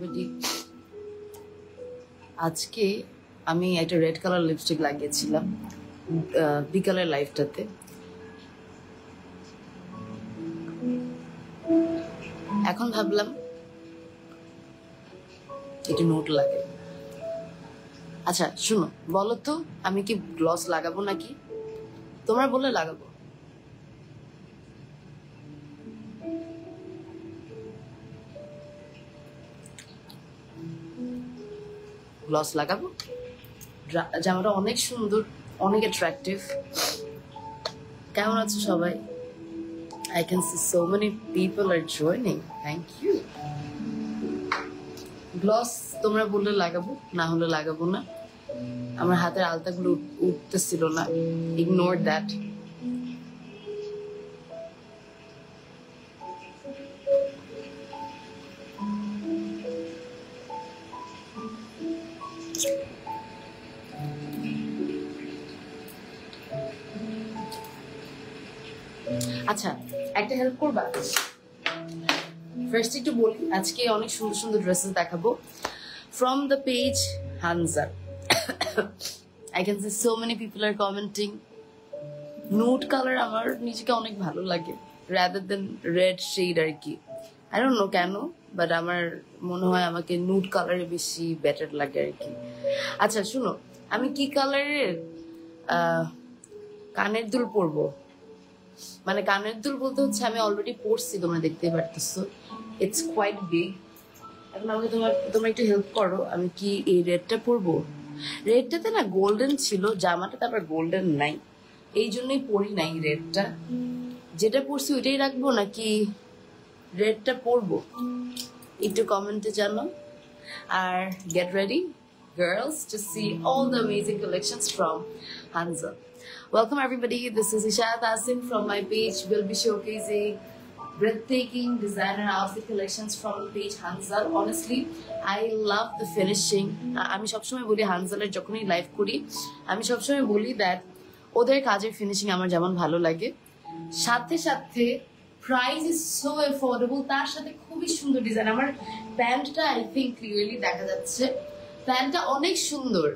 everybody. আজকে আমি একটা রেড কালার লিপস্টিক লাগিয়েছিলাম বিকালের লাইফটাতে। এখন ভাবলাম একটু নোট লাগে। আচ্ছা শুনো, বলো তো আমি কি গ্লস লাগাবো নাকি? তোমরা বললে লাগাবো। গ্লস লাগাবো। জামাটা অনেক সুন্দর, অনেক অ্যাট্রাকটিভ। কেমন আছো সবাই? I can see so many people are joining. Thank you. Gloss তোমরা বললে লাগাবো, না হলে লাগাবো না। আমার হাতের আলতাগুলো উঠতেছিল না। Ignore that. আচ্ছা একটা হেল্প করবা? ফার্স্ট একটু বলি, আজকে অনেক সুন্দর সুন্দর ড্রেসেস দেখাবো from the page Hanzal. I can see so many people are commenting. Nude color আমার নিজেকে অনেক ভালো লাগে rather than red shade আর কি। I don't know কেন, বাট আমার মনে হয় আমাকে নুড কালারে বেশি বেটার লাগে আর কি। আচ্ছা শুনো, আমি কি কালারের কানের দুল পরবো? মানে কানের দুল বলতে হচ্ছে আমি অলরেডি পরছি, তোমরা দেখতেই পারতেছো। It's quite big. এখন আমাকে তোমরা একটু হেল্প করো, আমি কি এই রেডটা পরবো? রেডটাতে না গোল্ডেন ছিল, জামাটাতে আবার গোল্ডেন নাই, এই জন্যই পরি নাই রেডটা। যেটা পরছি ওইটাই রাখবো নাকি রেডটা পরবো? একটু কমেন্টে জানাও। আর get ready girls to see all the amazing collections from Hanza. Welcome everybody, this is Isha Tasin from my page. We'll be showcasing breathtaking designer outfit collections from the page Hanza. Honestly, I love the finishing. আমি সবসময় বলি হানজালের যখনই live করি আমি সবসময় বলি that ওদের কাজের ফিনিশিং আমার যেমন ভালো লাগে, সাথে সাথে প্রাইস ইজ সো অ্যাফোর্ডেবল, তার সাথে খুবই সুন্দর ডিজাইন। আমার প্যান্টটা আই থিঙ্ক ক্লিয়ারলি দেখা যাচ্ছে, প্যান্টটা অনেক সুন্দর।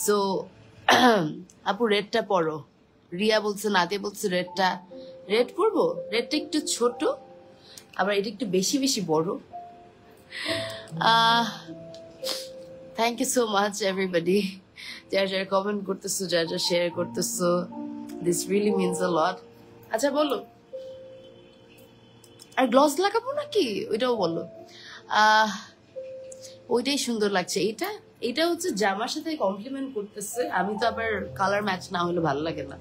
সো আপু রেডটা পরো। রিয়া বলছে, নাদিয়া বলছে রেড পরবো। রেডটা একটু ছোট, আবার এটা একটু বেশি বেশি বড়। Thank you so much everybody, যারা যারা কমেন্ট করতেছো, যারা যারা শেয়ার করতেছো, this really means a lot. আচ্ছা বলো, আর গ্লস লাগাবো নাকি ওইটাও বলো। ওইটাই সুন্দর লাগছে। এটা হচ্ছে জামার সাথে কমপ্লিমেন্ট করতেছে। আমি তো আবার কালার ম্যাচ না হলে ভালো লাগে না।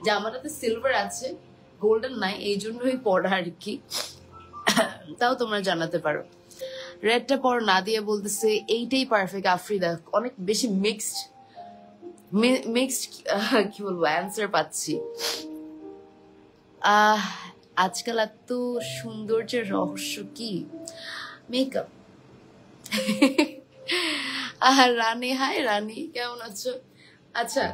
জামাটাতে সিলভার আছে, গোল্ডেন নাই, এই জন্যই পড়া আর কি। তাও তোমরা জানাতে পারো। রেডটা পর নাদিয়া বলতেছে এইটাই পারফেক্ট। আফ্রিদা অনেক বেশি মিক্সড কি বলবো অ্যান্সার পাচ্ছি। আজকাল এত সৌন্দর্যের রহস্য কি? মেকআপ। রানী, হাই রানী, কেমন আছো? আচ্ছা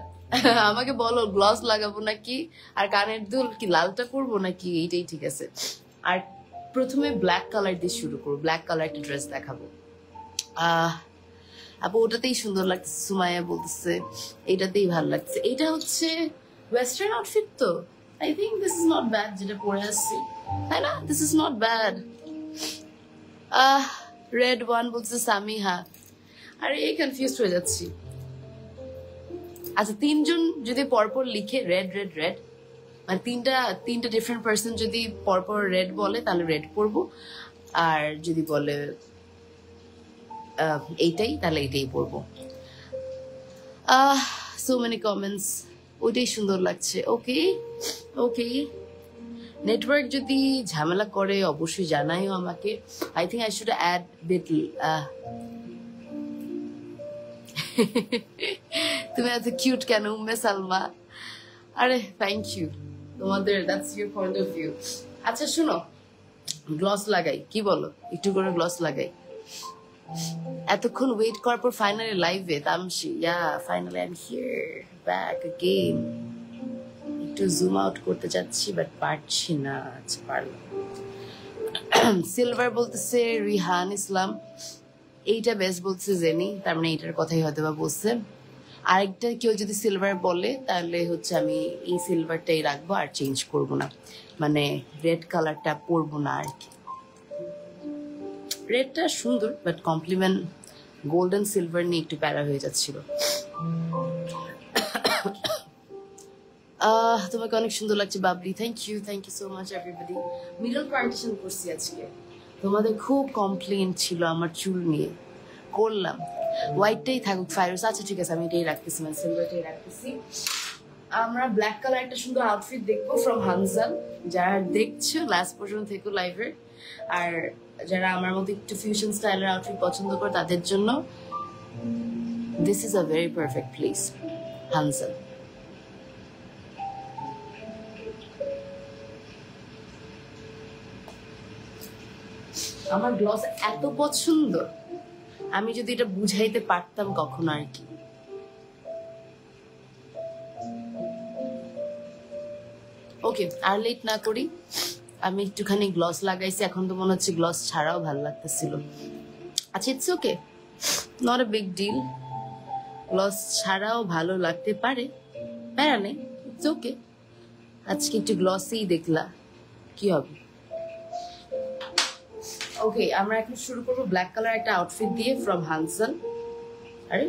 আমাকে বলো গ্লস লাগাবো নাকি, আর কানের দুল কি লালটা করবো নাকি এইটাই ঠিক আছে? আর প্রথমে ব্ল্যাক কালার দিয়ে শুরু করবো, ব্ল্যাক কালার একটা ড্রেস দেখাবো। আপু ওটাতেই সুন্দর লাগছে, সুমাইয়া বলতেছে এইটাতেই ভালো লাগছে। এটা হচ্ছে ওয়েস্টার্ন আউটফিট তো, I think this is not bad যেটা পরে আসছি, তাই না? This is not bad. Red one বলছে সামিহা। আরে এই কনফিউজ হয়ে যাচ্ছি। আচ্ছা তিনজন যদি পরপর লিখে রেড রেড রেড, মানে তিনটা ডিফারেন্ট পার্সন যদি পরপর রেড বলে তাহলে রেড পরবো, আর যদি বলে এইটাই তাহলে এইটাই পরবো। সো মেনি কমেন্টস, ওইটাই সুন্দর লাগছে। ওকে ওকে, নেটওয়ার্ক যদি ঝামেলা করে অবশ্যই জানাইও আমাকে। I think I should add bit. তুমি এত কিউট কেন উম্মে সালমা? আরে থ্যাংক ইউ, তোমাদের that's your point of view. আচ্ছা শুনো, গ্লস লাগাই, কি বলো? একটু করে গ্লস লাগাই। এতক্ষণ ওয়েট করার পর ফাইনালি লাইভে Tamsi. Yeah finally I am here back again. একটু জুম আউট করতে যাচ্ছি বাট পারছি না। আচ্ছা পারলাম। সিলভার বলতেছে রিহান ইসলাম, এইটা বেস্ট বলছে জেনি, তার মানে এইটার কথাই হয়তো বা বলছে। আরেকটা কেউ যদি সিলভার বলে তাহলে হচ্ছে আমি এই সিলভারটাই রাখবো আর চেঞ্জ করব না, মানে রেড কালারটা পরবো না আর কি। রেডটা সুন্দর বাট কমপ্লিমেন্ট গোল্ডেন সিলভার নিয়ে একটু প্যারা হয়ে যাচ্ছিল। তোমাকে অনেক সুন্দর লাগছে Babli, thank you so much everybody. Middle partition করছি আজকে, তোমাদের খুব কমপ্লেন ছিল আমার চুল নিয়ে, করলাম। হোয়াইটটাই থাকুক ফাইরস, আচ্ছা ঠিক আছে আমি এটাই রাখতেছি, মানে সিলভারটাই রাখতেছি। আমরা ব্ল্যাক কালার একটা সুন্দর আউটফিট দেখবো ফ্রম হানজাল, যারা দেখছো লাস্ট পর্যন্ত থেকে লাইভে, আর যারা আমার মতো একটু ফিউশন স্টাইলের আউটফিট পছন্দ করে তাদের জন্য this is a very perfect place, Hanzal. আমার গ্লস এত পছন্দ, আমি যদি এটা বুঝাইতে পারতাম কখনো আর কি। ওকে আর লেট না করি, আমি একটুখানি গ্লস লাগাইছি, এখন তো মনে হচ্ছে গ্লস ছাড়াও ভালো লাগতেছিল। আচ্ছা it's okay, not a big deal, gloss ছাড়াও ভালো লাগতে পারে, প্যারা নেই, ইটস ওকে। আজকে একটু গ্লসেই দেখলা কি হবে। ওকে আমরা এখন শুরু করবো ব্ল্যাক কালার একটা আউটফিট দিয়ে ফ্রম হানসান। আরে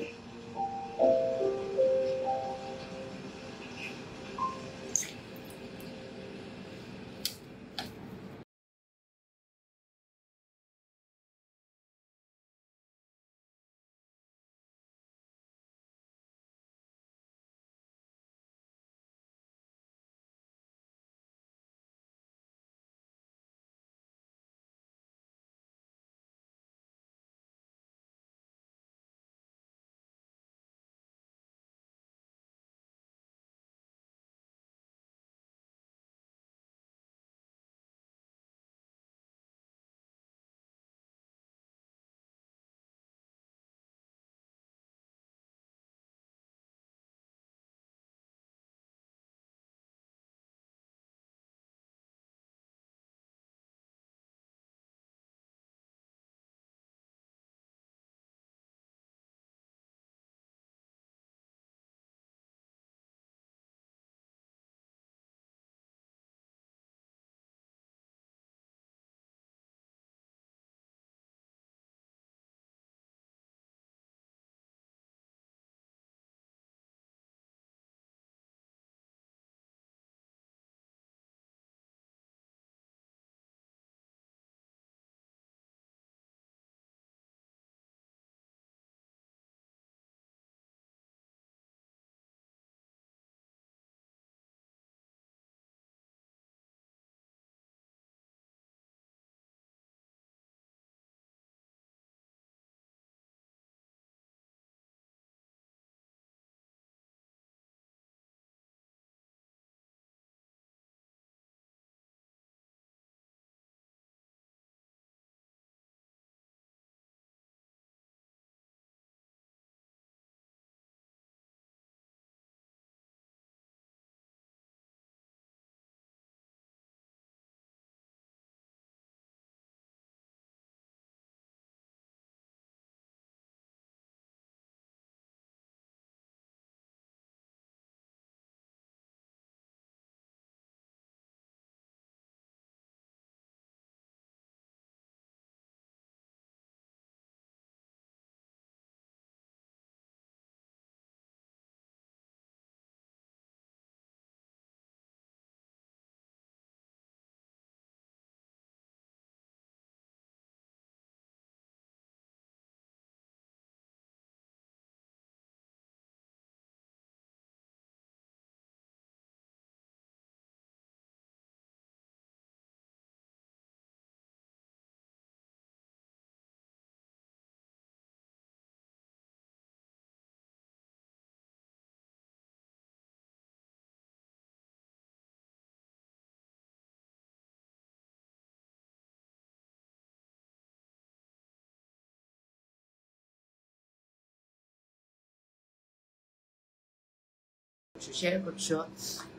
শেয়ার করছো,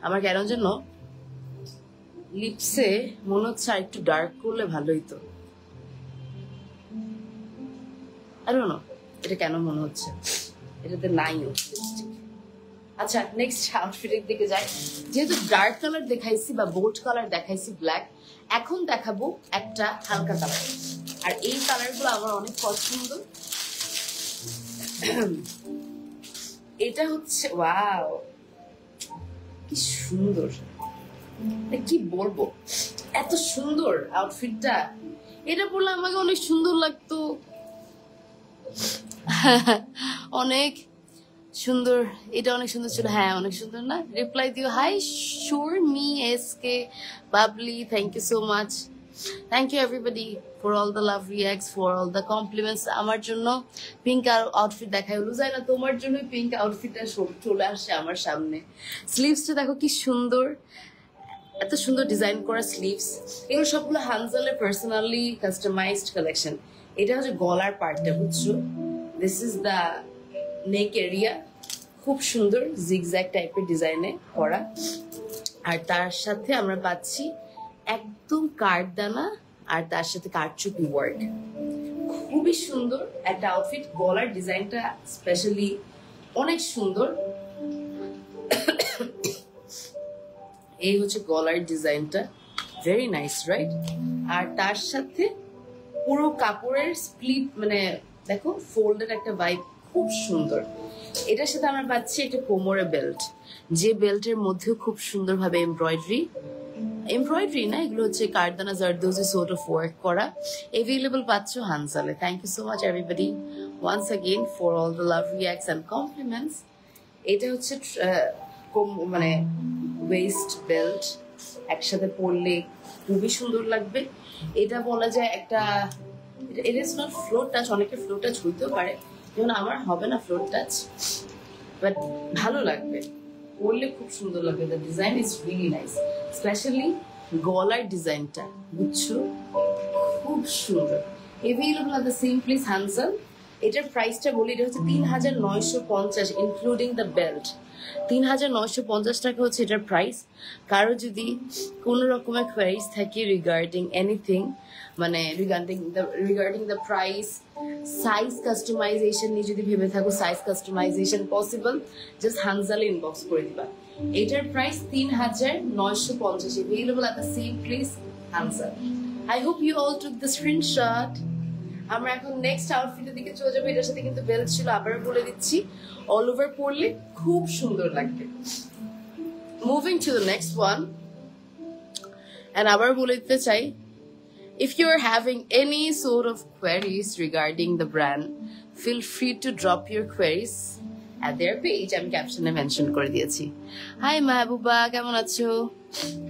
আমার কেন জন্য লিপসে মনে হচ্ছে আর একটু ডার্ক করলে ভালো হইতো। আই ডোন্ট নো এটা কেন মনে হচ্ছে এটাতে নাইও লিপস্টিক। আচ্ছা নেক্সট আউটফিটের দিকে যাই। যেহেতু ডার্ক কালার দেখাইছি বা বোল্ড কালার দেখাইছি ব্ল্যাক, এখন দেখাবো একটা হালকা কালার। আর এই কালারগুলো আমার অনেক পছন্দ। এটা হচ্ছে ওয়াও কি সুন্দর, কি বলবো এত সুন্দর আউটফিটটা। এটা পরলে আমাকে অনেক সুন্দর লাগতো, অনেক সুন্দর। এটা অনেক সুন্দর ছিল, হ্যাঁ অনেক সুন্দর না? রিপ্লাই দিও hi sure me S K Babli, thank you so much, thank you everybody for all the love reacts, for all the compliments. আমার জন্য পিঙ্ক আউটফিট দেখাই হলো, যায় না তোমার জন্য পিঙ্ক আউটফিটটা চলে আসছে আমার সামনে। স্লিভসটা দেখো কি সুন্দর, এত সুন্দর ডিজাইন করা স্লিভস। এগুলো সবগুলো হানজালের পার্সোনালি কাস্টমাইজড কালেকশন। এটা হচ্ছে গলার পার্টটা, বুঝছো? This is the neck area, খুব সুন্দর জিগজ্যাগ টাইপের ডিজাইনে করা। আর তার সাথে আমরা পাচ্ছি একদম কাঠদানা আর তার সাথে কারচুপি ওয়ার্ক, খুবই সুন্দর একটা আউটফিট। গলার ডিজাইনটা স্পেশালি অনেক সুন্দর। এই হচ্ছে গলার ডিজাইনটা, ভেরি নাইস রাইট? আর তার সাথে পুরো কাপড়ের স্প্লিট, মানে দেখো ফোল্ডেড একটা ভাইব, খুব সুন্দর। এটার সাথে আমরা পাচ্ছি একটা কোমরে বেল্ট, যে বেল্টের মধ্যেও খুব সুন্দরভাবে এমব্রয়ডারি না, এগুলো হচ্ছে kardana zardozi sort of work করা। অ্যাভেলেবল পাচ্ছ হানজালে। Thank you so much everybody once again for all the love reacts and compliments. এটা হচ্ছে মানে ওয়েস্ট বেল্ট, একসাথে পরলে খুবই সুন্দর লাগবে। এটা বলা যায় একটা, it is not floor touch, অনেকে ফ্লোর টাচ হইতেও পারে, যেমন আমার হবে না ফ্লোর টাচ, বাট ভালো লাগবে, পরলে খুব সুন্দর লাগবে। The design is really nice, specially গলার ডিজাইনটা, বুঝছো, খুব সুন্দর। Available are the same place Hanzal. এটার প্রাইসটা বলি, এটা হচ্ছে ৩৯৫০ ইনক্লুডিং দ্য বেল্ট। ৩৯৫০ টাকা হচ্ছে এটার প্রাইস। কারো যদি কোনো রকমের কোয়ারিজ থাকে রিগার্ডিং এনিথিং, মানে regarding the price, size customisation নিয়ে যদি ভেবে থাকো সাইজ কাস্টমাইজেশন পসিবল, জাস্ট হানজালে ইনবক্স করে দিবা। এটার price ৩৯৫০, available at the same place Hanzal. I hope you all took the screenshot. আমরা এখন নেক্সট আউটফিটের দিকে চলে যাবো। এটার সাথে কিন্তু বেল্ট ছিল, আবার বলে দিচ্ছি, অল ওভার পরলে খুব সুন্দর লাগবে। Moving to the next one, and আবার বলে দিতে চাই, if you are having any sort of queries regarding the brand, feel free to drop your queries at their page. আমি ক্যাপশনে মেনশন করে দিয়েছি। হাই মাহবুবা, কেমন আছো?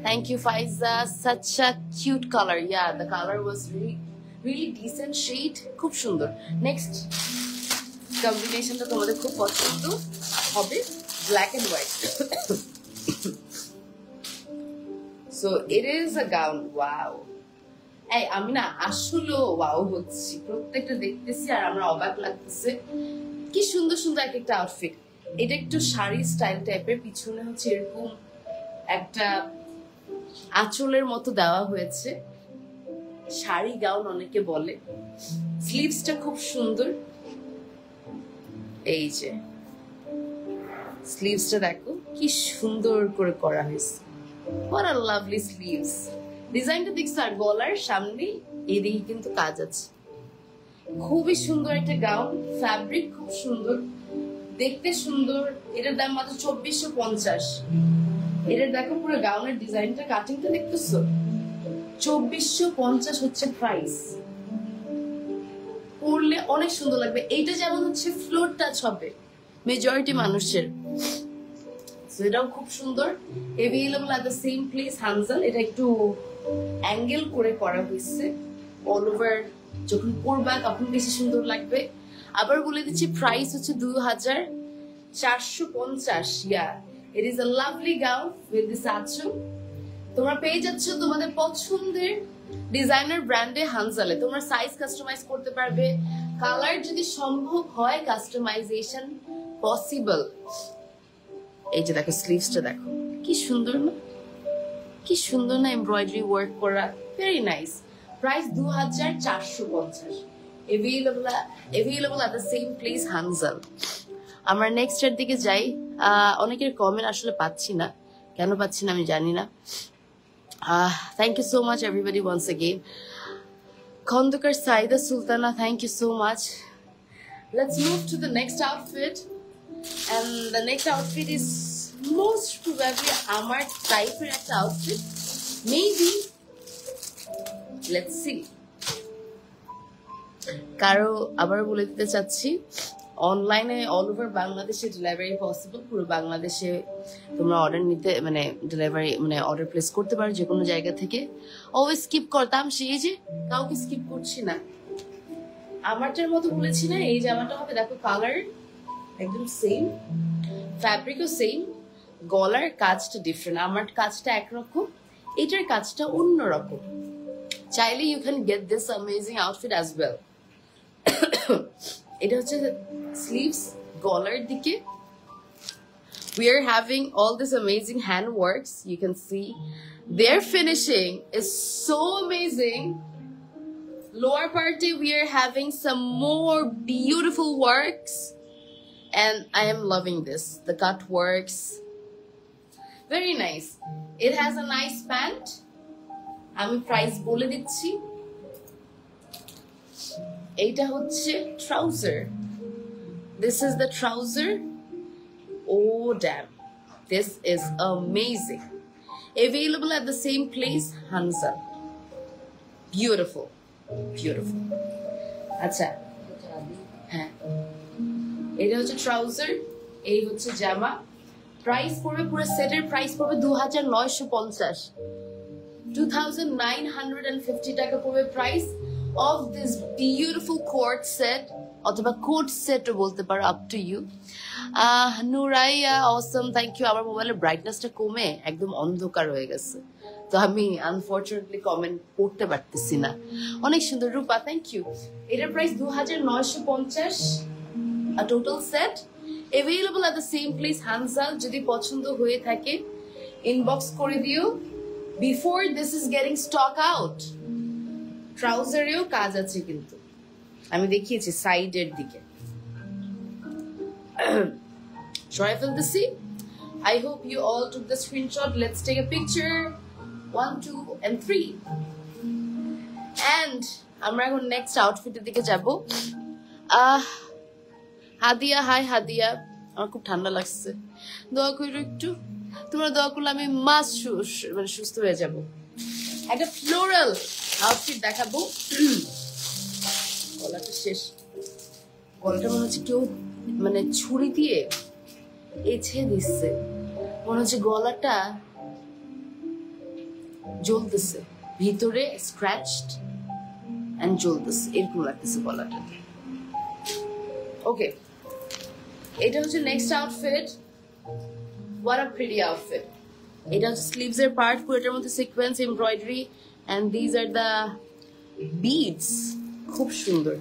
Thank you Faiza, such a cute color. Yeah, the color was really decent shade, খুব সুন্দর। Next কম্বিনেশনটা তোমাদের খুব পছন্দ হবে, black and white. So it is a gown. Wow, এই আমি না আসলে ওয়াও হচ্ছি, প্রত্যেকটা দেখতেছি আর আমরা অবাক লাগতেছে, কি সুন্দর সুন্দর এক একটা আউটফিট। এটা একটু শাড়ি স্টাইল টাইপের, পিছনে হচ্ছে এরকম একটা আঁচলের মতো দেওয়া হয়েছে, শাড়ি গাউন অনেকে বলে। স্লিভসটা খুব সুন্দর, এই যে স্লিভসটা দেখো কি সুন্দর করে করা হয়েছে, what a lovely sleeves। ডিজাইনটা দেখছো, আর গলার সামনে এদিকে কিন্তু কাজ আছে, খুবই সুন্দর একটা গাউন। ফ্যাব্রিক খুব সুন্দর, দেখতে সুন্দর। এটার দাম মাত্র ২৪৫০। এটার দেখো পুরো গাউনের ডিজাইনটা, কাটিংটা দেখতেছো, ২৪৫০ হচ্ছে প্রাইস। পরলে অনেক সুন্দর লাগবে। এইটা যেমন হচ্ছে ফ্লোর টাচ হবে মেজরিটি মানুষের, এটাও খুব সুন্দর। Available at the same place Hanzal. এটা একটু অ্যাঙ্গেল করে করা হয়েছে, অল ওভার যখন পরবা তখন বেশি সুন্দর লাগবে। আবার বলে দিচ্ছি প্রাইস হচ্ছে ২৪৫০। Yeah, it is a lovely gown with this anchal. তোমরা পেয়ে যাচ্ছ তোমাদের পছন্দের ডিজাইনার ব্র্যান্ডে হানজালে। তোমরা সাইজ কাস্টমাইজ করতে পারবে, কালার যদি সম্ভব হয় কাস্টমাইজেশন পসিবল। এই যে দেখো স্লিভসটা দেখো কি সুন্দর না, কি সুন্দর না, এমব্রয়ডারি ওয়ার্ক করা, very nice. Price ২৪৫০। available at the same place Hanzal. আমরা নেক্সট এর দিকে যাই। অনেকের কমেন্ট আসলে পাচ্ছি না, কেন পাচ্ছি না আমি জানি না। Thank you so much everybody once again. Khandakar Saida Sultana, thank you so much. Let's move to the next outfit, and the next outfit is most probably আমার টাইপের একটা outfit, maybe, let's see। কারো আবার বলে দিতে চাচ্ছি, অনলাইনে অল ওভার বাংলাদেশে ডেলিভারি পসিবল। পুরো বাংলাদেশে তোমরা অর্ডার নিতে মানে ডেলিভারি মানে অর্ডার প্লেস করতে পারো যে কোনো জায়গা থেকে। অলওয়েজ স্কিপ করতাম, সেই যে কাউকে স্কিপ করছি না। আমারটার মতো বলেছি না, এই জামাটা হবে দেখো কালার একদম সেম, ফ্যাব্রিকও সেম, গলার কাজটা ডিফারেন্ট। আমার কাজটা একরকম, এটার কাজটা অন্যরকম। চাইলে you can get this amazing outfit as well. এটা হচ্ছে স্লিভস, গলার দিকে we are having all this amazing hand works. You can see their finishing is so amazing. Lower party we are having some more beautiful works, and I am loving this. The cut works very nice. It has a nice pant. আমি price বলে দিচ্ছি। এইটা হচ্ছে trouser. This is the trouser. Oh damn, this is amazing. Available at the same place Hanzal. Beautiful, beautiful. আচ্ছা, হ্যাঁ, এটা হচ্ছে trouser, এই হচ্ছে জামা। প্রাইস পড়বে, পুরো সেটের প্রাইস পড়বে 2950, 2950 টাকা পড়বে price of this beautiful court set, অথবা কোট সেটও বলতে পারো, আপ টু ইউ। নুরাইয়া অসম, থ্যাংক ইউ। আমার মোবাইলের ব্রাইটনেসটা কমে একদম অন্ধকার হয়ে গেছে, তো আমি আনফরচুনেটলি কমেন্ট পড়তে পারতেছি না। অনেক সুন্দর। Rupa, thank you. এটার price 2950, total set. Available at the same place Hanzal. যদি পছন্দ হয়ে থাকে ইনবক্স করে দিও before this is getting stock out. ট্রাউজারেও কাজ আছে কিন্তু, আমি দেখিয়েছি সাইডের দিকে। সরাই ফেলতেছি। I hope you all took the screenshot. Let's take a picture. 1, 2 and 3. And আমরা এখন নেক্সট আউটফিটের দিকে যাব। হাদিয়া, হাই হাদিয়া, আমার খুব ঠান্ডা লাগছে, দোয়া করো একটু। তোমরা দোয়া করলে আমি মানে সুস্থ হয়ে যাব। একটা ফ্লোরাল আউটফিট দেখাবো। গলাটা শেষ, গলাটা মনে হচ্ছে কেউ মানে ছুরি দিয়ে এছে দিচ্ছে, মনে হচ্ছে গলাটা জ্বলতেছে, ভিতরে স্ক্র্যাচড এন্ড জ্বলতেছে, এরকম লাগতেছে গলাটা। ওকে, এটা হচ্ছে next outfit. What a pretty outfit. এটা হচ্ছে স্লিভস এর পার্ট, পুরোটার মধ্যে sequence embroidery and these are the beads. খুব সুন্দর,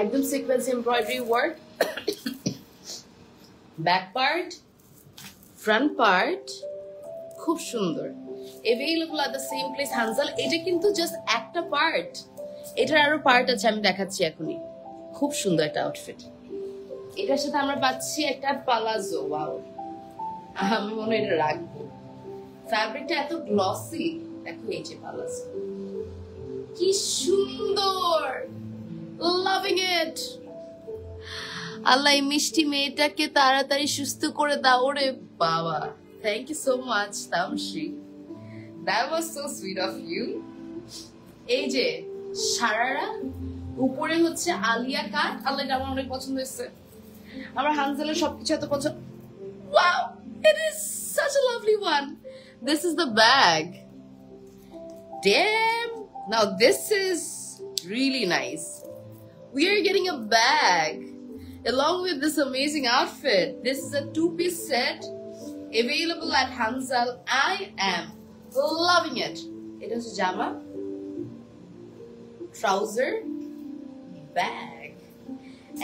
একদম sequence embroidery work. Back part, front part খুব সুন্দর। Available at the same place Hanzal. এটা কিন্তু জাস্ট একটা পার্ট, এটার আরো পার্ট আছে, আমি দেখাচ্ছি এখনই। খুব সুন্দর একটা আউটফিট। এটার সাথে আমরা পাচ্ছি একটা পালাজো। ওয়াও, আমি মনে হয় এটা রাখবো। ফ্যাব্রিকটা এত গ্লসি, দেখো এই যে পালাজো, কি সুন্দর, লাভিং ইট। আল্লাহ এই মিষ্টি মেয়েটাকে তাড়াতাড়ি সুস্থ করে দাও রে বাবা। Thank you so much Tamsi, that was so sweet of you. এই যে সারারা, উপরে হচ্ছে আলিয়া কাট। আল্লাহ, এটা আমার অনেক পছন্দ হয়েছে। আমার হানজালের সবকিছু এত পছন্দ। Wow, it is such a lovely one. This is the bag. Damn, now this is really nice. We are getting a bag along with this amazing outfit. This is a 2-piece set available at Hanzal. I am loving it. It is jama, trouser, bag,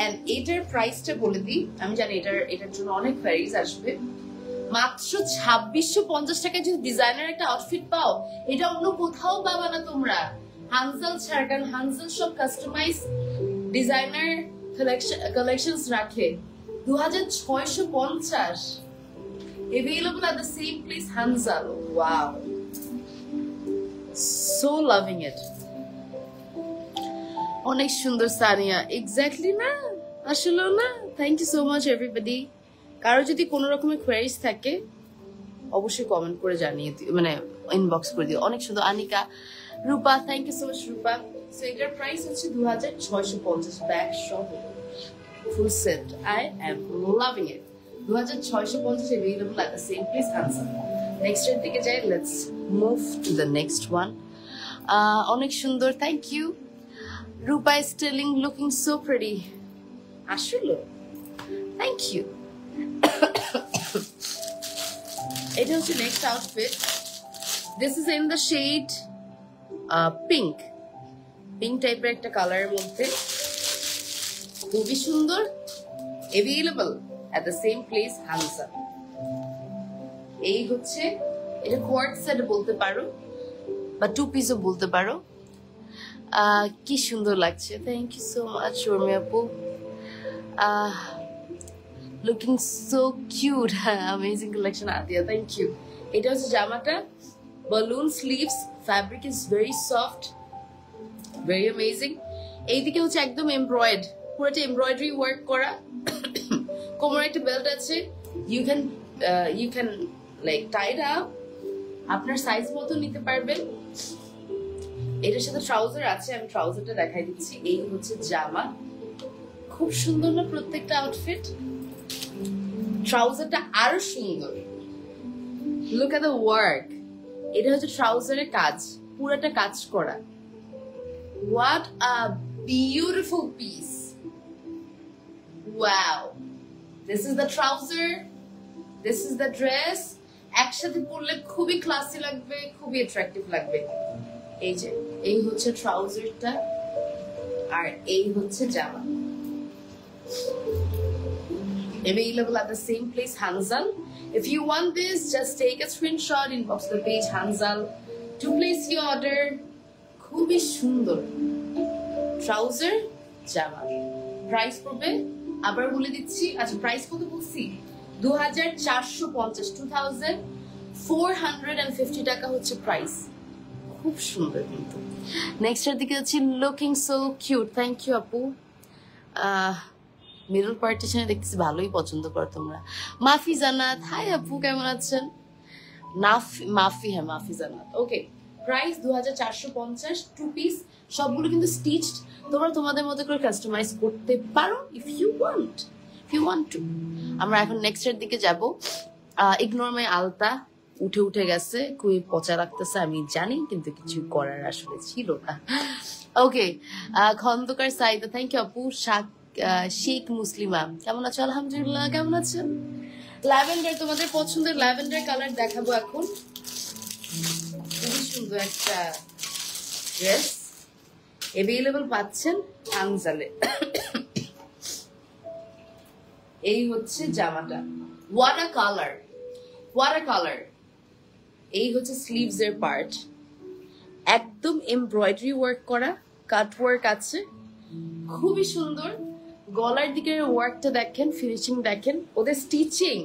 and এটার প্রাইসটা বলে দিই। আমি জানি এটার জন্য অনেক queries আসবে। মাত্র 2650 টাকায় যদি ডিজাইনার একটা আউটফিট পাও, এটা অন্য কোথাও পাবা না তোমরা, হানজাল ছাড়া। কারণ হানজাল সব কাস্টমাইজ ডিজাইনার কালেকশনস রাখে 2650 available at the same place Hanzal. Wow, so loving it. অনেক সুন্দর সানিয়া, এক্স্যাক্টলি না আসলে না। Thank you so much everybody. কারো যদি কোনো রকমের কোয়েরিজ থাকে অবশ্যই কমেন্ট করে জানিয়ে দিও, মানে ইনবক্স করে দিও। অনেক সুন্দর Anika, Rupa, thank you so much Rupa. So এটার প্রাইস হচ্ছে 2650 ব্যাগ সহ full set. I am loving it. 2650 available at the same place Hanzal. Next এর দিকে যাই, let's move to the next one. অনেক সুন্দর, thank you. Rupa is telling looking so pretty. আসলে thank you. এটা হচ্ছে next outfit. This is in the shade pink, pink টাইপের একটা কালারের মধ্যে, খুবই সুন্দর। available at the same place Hanzal. এই হচ্ছে এটা কোয়ার্ট সেট বলতে পারো বা টু পিসও বলতে পারো। কি সুন্দর লাগছে, thank you so much Sharmi আপু। Looking so cute, amazing collection Adiya, thank you. এটা হচ্ছে জামাটা, balloon sleeves, fabric is very soft, very amazing. এইদিকে হচ্ছে একদম এমব্রয়েড, পুরোটা এমব্রয়ডারি ওয়ার্ক করা। কোমরে একটা বেল্ট আছে, you can like tied up, আপনার সাইজ মতো নিতে পারবেন। এটার সাথে ট্রাউজার আছে, আমি ট্রাউজারটা দেখাই দিচ্ছি। এই হচ্ছে জামা, খুব সুন্দর না প্রত্যেকটা আউটফিট? ট্রাউজারটা আরো সুন্দর, লুক এট দ্য ওয়ার্ক। এটা হচ্ছে ট্রাউজারের কাজ, পুরোটা কাজ করা। What a beautiful piece, wow. This is the trouser, this is the dress. একসাথে পরলে খুবই ক্লাসি লাগবে, খুবই অ্যাট্রাকটিভ লাগবে। এই যে এই হচ্ছে ট্রাউজারটা, আর এই হচ্ছে জামা। available at the same place Hanzal. If you want this, just take a screenshot, inbox the page Hanzal to place your order. খুবই সুন্দর ট্রাউজার, জামা। প্রাইস পড়বে আবার বলে দিচ্ছি। আচ্ছা, প্রাইস কত বলছি? 2450, 2450 টাকা হচ্ছে প্রাইস। খুব সুন্দর কিন্তু। নেক্সট এর দিকে হচ্ছে looking so cute, thank you আপু। মিডল পার্টিশনে দেখতেছি ভালোই পছন্দ করো তোমরা। মাফি জান্নাত, হাই আপু, কেমন আছেন? মাফি, হ্যাঁ মাফি জান্নাত। ওকে, প্রাইস 2450, টু পিস, সবগুলো কিন্তু স্টিচড। তোমরা তোমাদের মতো করে কাস্টমাইজ করতে পারো ইফ ইউ ওয়ান্ট টু। আমরা এখন নেক্সট এর দিকে যাব। ইগনোর মাই আলতা উঠে গেছে, খুবই পচা লাগতেছে আমি জানি, কিন্তু কিছু করার আসলে ছিল না। ওকে, খন্দকার সাইদা, থ্যাংক ইউ আপু। শেখ মুসলিমা, কেমন আছো? আলহামদুলিল্লাহ, কেমন আছেন? ল্যাভেন্ডার, তোমাদের পছন্দের ল্যাভেন্ডার কালার দেখাবো এখন। খুবই সুন্দর একটা ড্রেস, অ্যাভেলেবল পাচ্ছেন হানজালে। এই হচ্ছে জামাটা, হোয়াট আ কালার। এই হচ্ছে স্লিভস এর পার্ট, একদম এমব্রয়ডারি ওয়ার্ক করা, কাট ওয়ার্ক আছে, খুবই সুন্দর। গলার দিকের ওয়ার্কটা দেখেন, ফিনিশিং দেখেন, ওদের স্টিচিং।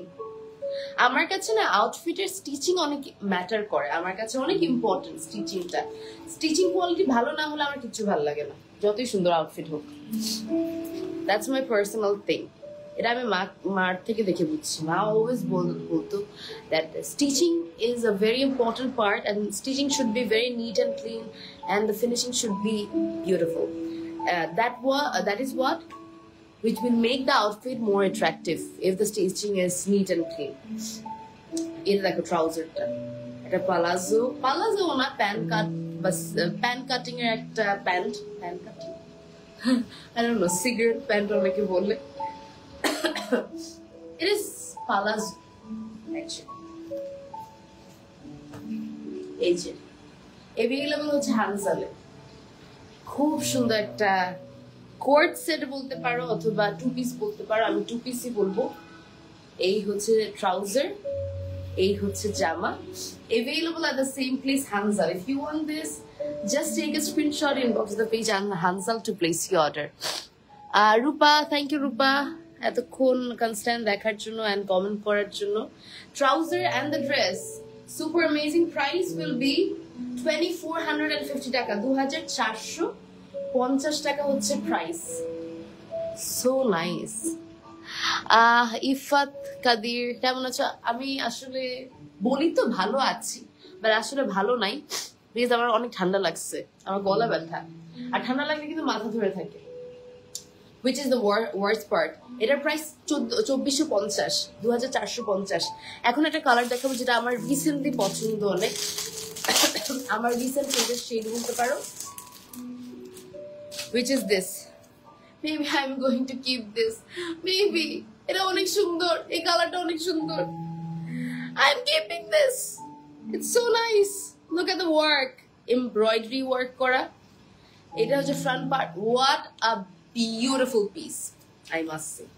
আমার কাছে না আউটফিটের স্টিচিং অনেক ম্যাটার করে, আমার কাছে অনেক ইম্পর্টেন্ট স্টিচিংটা। স্টিচিং কোয়ালিটি ভালো না হলে আমার কিছু ভালো লাগে না, যতই সুন্দর আউটফিট হোক। That's my personal thing. এটা আমি মার থেকে দেখে বুঝছি। মা অলওয়েজ বলতো that stitching is a very important part, and stitching should be very neat and clean, and the finishing should be beautiful. That is what which will make the outfit more attractive if the stitching is neat and clean. It's like a trouser ta. Eta palazzo na pan cutting er ekta pant cutting. I don't know, cigarette pant onake bolle. It is palazzo actually. এই যে available হচ্ছে হানজালে। খুব সুন্দর একটা quart set বলতে পারো অথবা two piece বলতে পারো, আমি টু পিসই বলবো। এই হচ্ছে ট্রাউজার, এই হচ্ছে জামা, available at the same place Hanzal. If you want this, just take a screenshot, inbox the page and Hanzal to place your order. Rupa, thank you Rupa এতক্ষণ কনস্ট্যান্ট দেখার জন্য এন্ড কমেন্ট করার জন্য। Trouser and the dress super amazing, price will be 2450 taka, 2450 টাকা হচ্ছে price. So nice. Ifat Kadir কেমন আছো? আমি আসলে বলি তো ভালো আছি, বাট আসলে ভালো নাই, প্লিজ। আমার অনেক ঠান্ডা লাগছে, আমার গলা ব্যথা, আর ঠান্ডা লাগলে কিন্তু মাথা ধরে থাকে, which is the worst part. এটার প্রাইস 2450, 2450। এখন একটা কালার দেখাবো যেটা আমার রিসেন্টলি পছন্দ অনেক, আমার রিসেন্ট ফেভারিট শেড বলতে পারো, which is this. Maybe I'm going to keep this. Maybe এটা অনেক সুন্দর, এই কালারটা অনেক সুন্দর। I'm keeping this. It's so nice. Look at the work, embroidery work করা। এটা হচ্ছে front part. What a beautiful piece, I must say.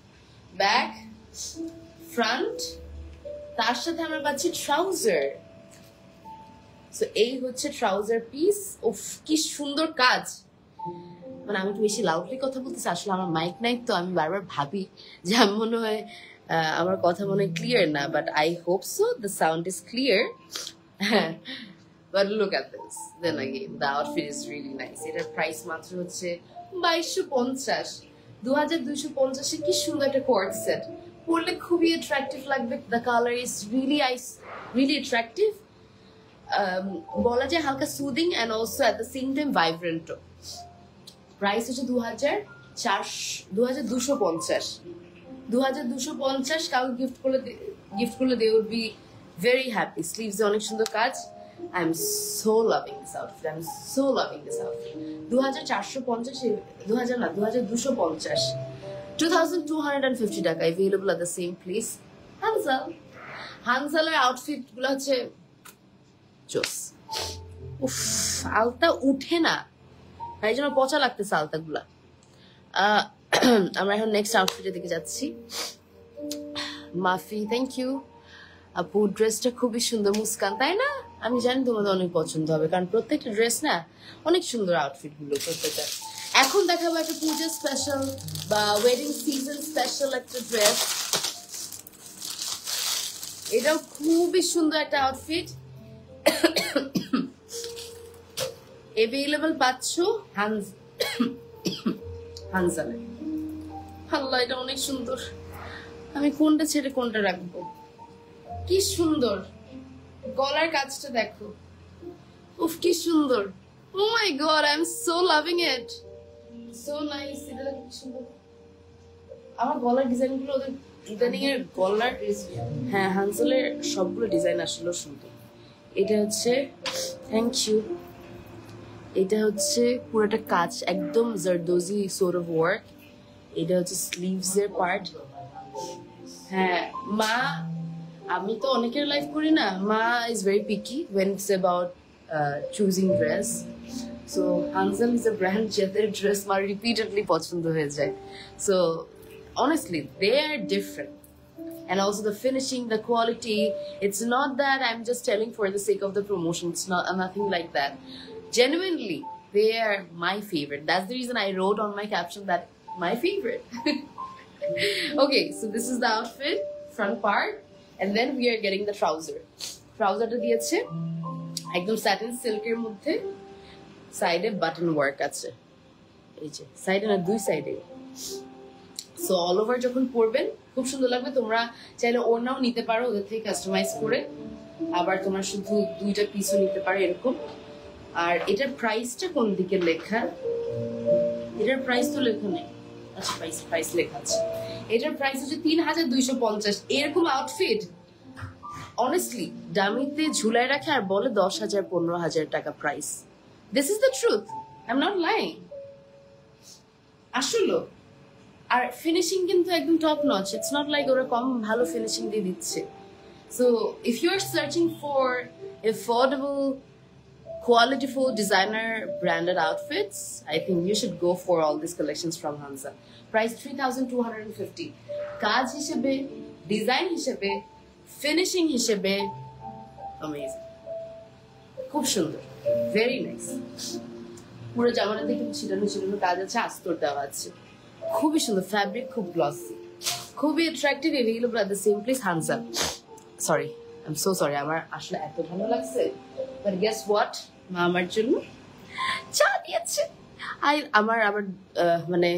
Back, front, তার সাথে আমরা পাচ্ছি ট্রাউজার। সো এই হচ্ছে ট্রাউজার পিস। উফ কি সুন্দর কাজ। মানে আমি একটু বেশি লাউডলি কথা বলতেছি, আসলে আমার মাইক নাই তো আমি বারবার ভাবি যে আমি মনে হয় আমার কথা মনে হয় ক্লিয়ার না, but I hope so the sound is clear. But look at this. Then again, the outfit is really nice. এটার প্রাইস মাত্র হচ্ছে 2250, 2250 কি সুন্দর একটা কোয়ার্ড সেট। পরলে খুবই অ্যাট্রাকটিভ লাগবে। The color is really attractive. বলা যায় হালকা soothing and also at the same time vibrant. Price হচ্ছে 2250, 2250। কাউকে গিফট করলে they would be very happy. Sleeves অনেক সুন্দর কাজ। I'm so loving this outfit. 2450, 2250 টাকা, available at the same place. হানজালের আউটফিট গুলো হচ্ছে জোস। উফ আলতা উঠে না, এই জন্য পচা লাগতেছে আলতাগুলা। আমরা এখন নেক্সট আউটফিটের দিকে যাচ্ছি। মাফি, থ্যাংক ইউ আপু, ড্রেসটা খুবই সুন্দর। মুস্কান, তাই না? আমি জানি তোমাদের অনেক পছন্দ হবে, কারণ প্রত্যেকটা ড্রেস না অনেক সুন্দর আউটফিট গুলো প্রত্যেকটা। এখন দেখাবো একটা পূজা স্পেশাল বা ওয়েডিং সিজন স্পেশাল একটা ড্রেস। এটাও খুবই সুন্দর একটা আউটফিট। अवेलेबल পাচ্ছ হানজালে। আল্লাহ এটা অনেক সুন্দর, আমি কোনটা ছেড়ে কোনটা রাখবো। কি সুন্দর গলার কাজটা দেখো, উফ কি সুন্দর। Oh my God, I am so loving it, so nice. এটা কি সুন্দর। আমার গলার ডিজাইন গুলো, ওদের ইদানিং এর গলার, হ্যাঁ হানজালের সবগুলো ডিজাইন আসলে সুন্দর। এটা হচ্ছে থ্যাংক ইউ, এটা হচ্ছে পুরোটা কাজ একদম জারদোজি সোর্ট অফ ওয়ার্ক। এটা হচ্ছে স্লিভস এর পার্ট। হ্যাঁ মা, আমি তো অনেকের লাইফ করি না, ma is very picky when it's about choosing dress. So Hanzal is a brand যাদের ড্রেস মা রিপিটেডলি পছন্দ হয়ে যায়। So honestly they are different, and also the finishing, the quality. It's not that I'm just telling for the sake of the promotion. It's not nothing like that. Genuinely they are my favorite. That's the reason I wrote on my caption that my favorite. Okay, so this is the outfit, front part, and then we are getting the trouser. Trouserটা দিয়েছে একদম satin সিল্কের মধ্যে, সাইডে button work আছে, এই যে সাইডে না দুই সাইডে। সো অল ওভার যখন পরবেন খুব সুন্দর লাগবে। তোমরা চাইলে ওড়নাও নিতে পারো ওদের থেকে কাস্টমাইজ করে, আবার তোমরা শুধু দুইটা পিসও নিতে পারো এরকম। আর এটার প্রাইসটা কোন দিকে লেখা? এটার প্রাইস তো লেখা নেই। আচ্ছা প্রাইস লেখা আছে। এটার প্রাইস হচ্ছে 3250। এরকম আউটফিট অনেস্টলি ডামিতে ঝুলায় রাখে আর বলে 10,000 15,000 টাকা price. This is the truth, I am not lying. আসলে আর ফিনিশিং কিন্তু একদম top notch. It's not like ওরা কম ভালো ফিনিশিং দিয়ে দিচ্ছে। So if you are searching for affordable qualityful designer branded outfits, I think you should go for all these collections from Hansa. Price 3,250. কাজ হিসেবে, ডিজাইন হিসেবে, ফিনিশিং হিসেবে amazing, খুব সুন্দর, very nice। পুরো জামাটাতে কিন্তু ছিটানো ছিটানো কাজ আছে, আস্তর দেওয়া আছে, খুবই সুন্দর ফ্যাব্রিক, খুব গ্লসি, খুবই attractive, available at the same place হানসা। Sorry, I am so sorry, আমার আসলে এত ভালো লাগছে, বাট গেস হোয়াট, মা আমার জন্য চা দিয়েছে। আমার মানে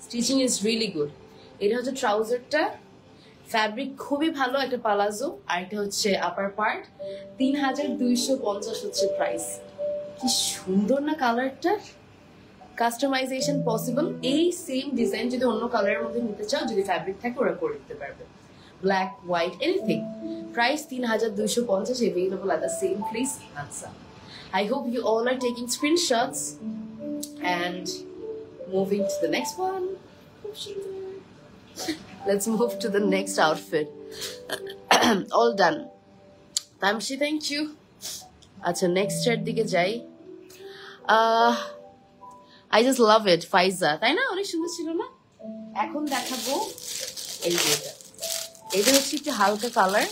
স্টিচিং ইজ রিয়েলি গুড। এটা হচ্ছে ট্রাউজারটা, ফ্যাব্রিক খুবই ভালো, একটা পালাজো, আর এটা হচ্ছে আপার পার্ট। ৩,২৫০ হচ্ছে প্রাইস। কি সুন্দর না কালারটা, কাস্টমাইজেশন পসিবল। এই সেম ডিজাইন যদি অন্য কালারের মধ্যে নিতে চাও, যদি ফ্যাব্রিক থাকে ওরা করে দিতে পারবে, black, white, anything. Price ৩,২৫০, available at the same place, Hansa. I hope you all are taking screenshots and moving to the next one. Let's move to the next outfit. All done. Tamshi, thank you. আচ্ছা next এর দিকে যাই। I just love ইট ফাইজা, তাই না? অনেক সুন্দর ছিল না? এখন দেখাবো এই যেটা, এটা হচ্ছে একটু হালকা কালার।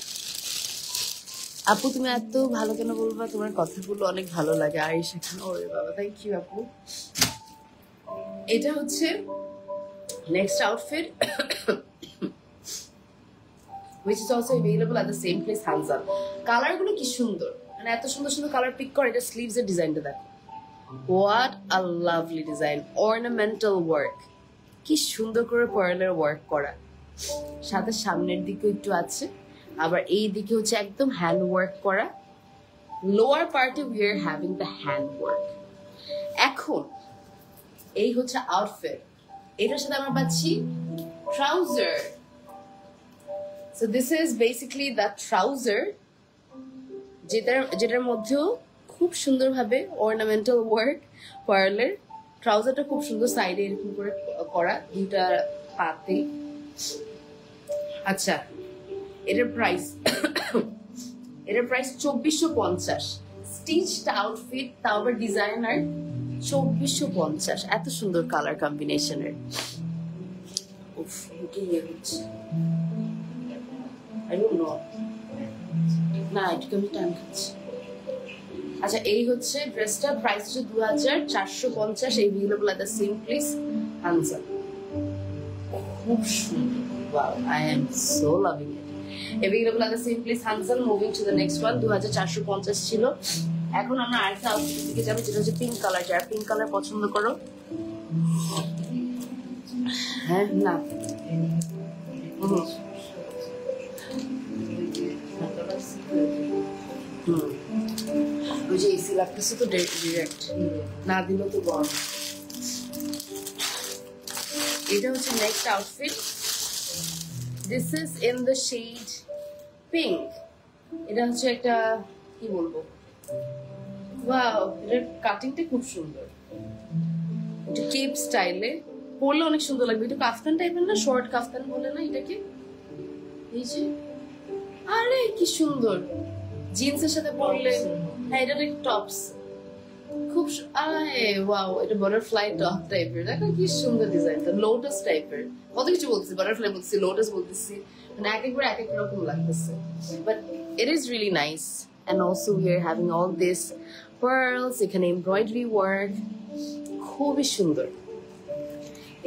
আপু তুমি এত ভালো কেন বলবা? তোমার কথাগুলো অনেক ভালো লাগে। আর সেখানে ওরে বাবা, থ্যাংক ইউ আপু। এটা হচ্ছে next outfit which is also available at the same place, Hanzal. Colour গুলো কি সুন্দর, মানে এত সুন্দর সুন্দর কালার পিক করে। এটা স্লিভস এর ডিজাইনটা দেখো, what a lovely design, ornamental work, কি সুন্দর করে পার্লের ওয়ার্ক করা, সাথে সামনের দিকে একটু আছে, আবার এই দিকে হচ্ছে একদম হ্যান্ড ওয়ার্ক করা। লোয়ার পার্টে we are having the hand work. এখন এই হচ্ছে আউটফিট, এটার সাথে আমরা পাচ্ছি trouser. So this is basically the trouser, যেটার মধ্যেও খুব সুন্দরভাবে অর্নামেন্টাল ওয়ার্ক পার্লের। ট্রাউজারটা খুব সুন্দর, সাইডে এরকম করে করা দুইটা পাতে। আচ্ছা এটার প্রাইস 2450, স্টিচড আউটফিট, তাও আবার ডিজাইনার, 2450। এত সুন্দর কালার কম্বিনেশনের। উফ কি হচ্ছে I don't know. না এটুকু আমি টান খাচ্ছি। আচ্ছা এই হচ্ছে ড্রেসটা, প্রাইস হচ্ছে 2450, available at the same place Hanzal. খুব সুন্দর, wow, I am so loving it. Available at the same place Hanzal. Moving to the next one. 2450 ছিল। এখন আমরা আরেকটা আউটফিটের দিকে যাবো, যেটা হচ্ছে পিঙ্ক কালার। যারা পিঙ্ক কালার পছন্দ করো, হ্যাঁ না ওই যে এসি লাগতেছে তো ডিরেক্ট না দিল তো গরম। এটা হচ্ছে next outfit. This is in the shade pink. এটা হচ্ছে একটা কি বলবো, ওয়াও, এটার কাটিংটা খুব সুন্দর, এটা কেপ স্টাইলে পরলে অনেক সুন্দর লাগবে। এটা কাফতান টাইপের না, শর্ট কাফতান বলে না এটাকে। এই যে আরে কি সুন্দর, জিন্সের সাথে পরলে। হ্যাঁ এটা টপস, খুব ওয়াও, এটা বাটারফ্লাই টপ টাইপের। দেখো কি সুন্দর ডিজাইনটা, লোটাস টাইপের। কত কিছু বলতেছি, বাটারফ্লাই বলতেছি, লোটাস বলতেছি, মানে এক একবার এক এক রকম লাগতেছে, but it is really nice. And also we are having all this pearls. এখানে এমব্রয়ডারি ওয়ার্ক খুবই সুন্দর,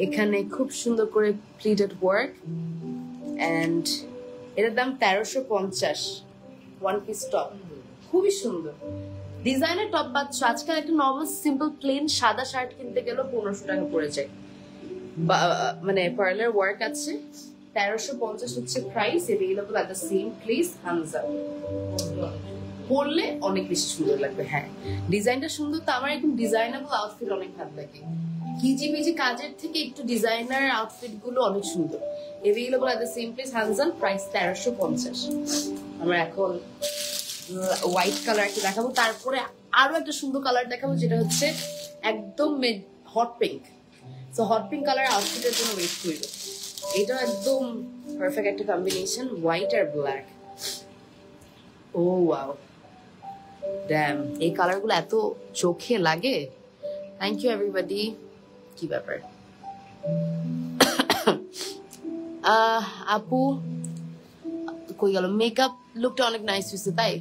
এখানে খুব সুন্দর করে প্লিটেড ওয়ার্ক। অ্যান্ড এটার দাম 1350, ওয়ান পিস টপ, খুবই সুন্দর ডিজাইনের টপ পাচ্ছ। আজকাল একটা নর্মাল সিম্পল প্লেন সাদা শার্ট কিনতে গেলেও 1500 টাকা পড়ে যায়, মানে পার্লার ওয়ার্ক আছে। 1350 হচ্ছে price, available at the same place Hanzal. পরলে অনেক বেশি সুন্দর লাগবে। হ্যাঁ ডিজাইনটা সুন্দর, তো আমার একদম ডিজাইনেবল আউটফিট অনেক ভালো লাগে। কিজিবিজি কাজের থেকে একটু ডিজাইনার আউটফিট গুলো অনেক সুন্দর। Available at the same place Hanzal, price 1350। আমরা এখন হোয়াইট কালার একটা দেখাবো, তারপরে আরো একটা সুন্দর কালার দেখাবো, যেটা হচ্ছে একদম hot pink. So hot pink colour আউটফিটের জন্য ওয়েট করবো। এটা একদম পারফেক্ট একটা কম্বিনেশন, হোয়াইট আর ব্ল্যাক। ও ওয়াও, ড্যাম, এই কালার গুলো এত চোখে লাগে। Thank you everybody. কি ব্যাপার আপু কই গেল? মেকআপ লুকটা অনেক নাইস হয়েছে, তাই